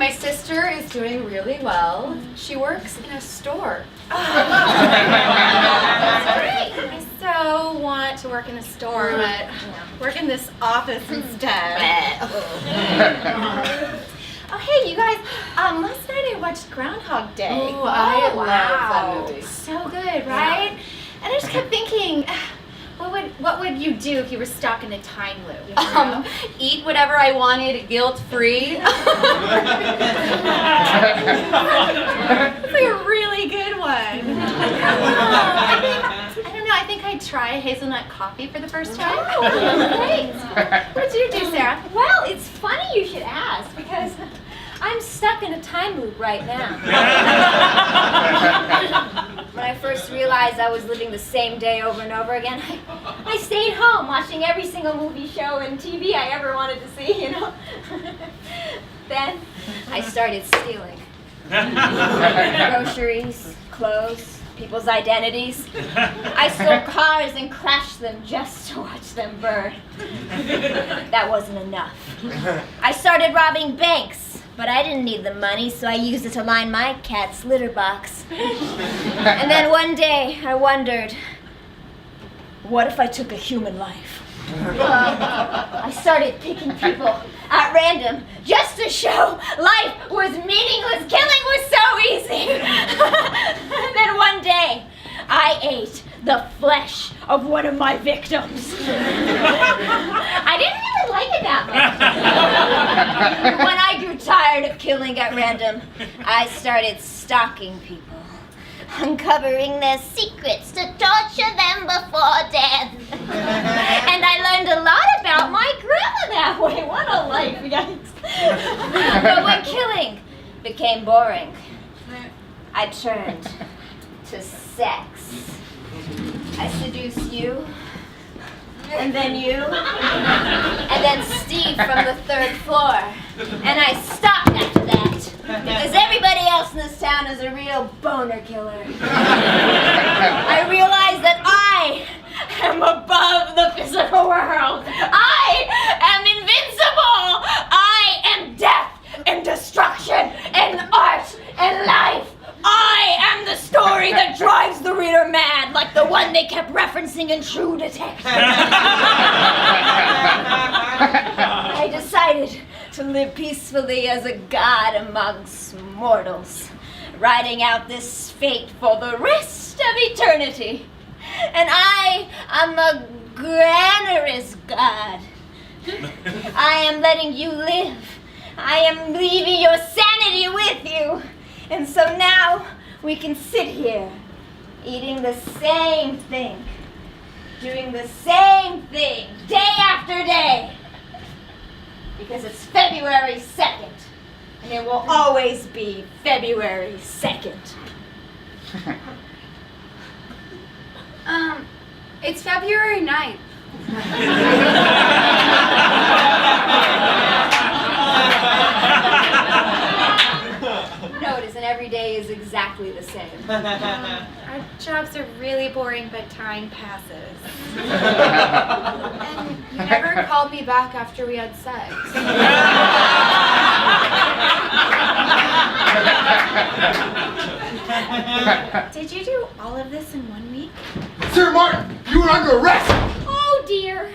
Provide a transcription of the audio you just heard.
my sister is doing really well. She works in a store. That's great. I so want to work in a store, but work in this office instead. Oh, hey, you guys. Last night I watched Groundhog Day. Oh, I love that movie. So good, right? And I just kept thinking, what would you do if you were stuck in a time loop? You know? Eat whatever I wanted, guilt-free. That's like a really good one. I don't know, I think I'd try hazelnut coffee for the first time. Oh, great. What did you do, Sarah? Well, it's funny you should ask, because I'm stuck in a time loop right now. When I first realized I was living the same day over and over again, I stayed home watching every single movie, show, and TV I ever wanted to see, you know. Then I started stealing. Groceries, clothes, people's identities. I stole cars and crashed them just to watch them burn. That wasn't enough. I started robbing banks. But I didn't need the money, so I used it to line my cat's litter box. And then one day, I wondered, what if I took a human life? I started picking people at random just to show life was meaningless, killing was so easy. And then one day, I ate the flesh of one of my victims. I didn't really like it that much. When I grew tired of killing at random, I started stalking people, uncovering their secrets to torture them before death. And I learned a lot about my grandma that way. What a life, yikes. But when killing became boring, I turned to sex. I seduced you, and then you, and then Steve from the 3rd floor. And I stopped after that, because everybody else in this town is a real boner killer. I realized that I am above the physical world. I am invincible. I am death and destruction and art and life. I am the story that drives the reader mad, like the one they kept referencing in True Detective. I decided to live peacefully as a god amongst mortals, riding out this fate for the rest of eternity. And I am a granarous god. I am letting you live. I am leaving your sanity with you. And so now we can sit here, eating the same thing, doing the same thing, day after day. Because it's February 2nd, and it will always be February 2nd. It's February 9th. No, it isn't. Every day is exactly the same. Our jobs are really boring, but time passes. And you never called me back after we had sex. Did you do all of this in 1 week? Sir Martin, you are under arrest! Oh dear.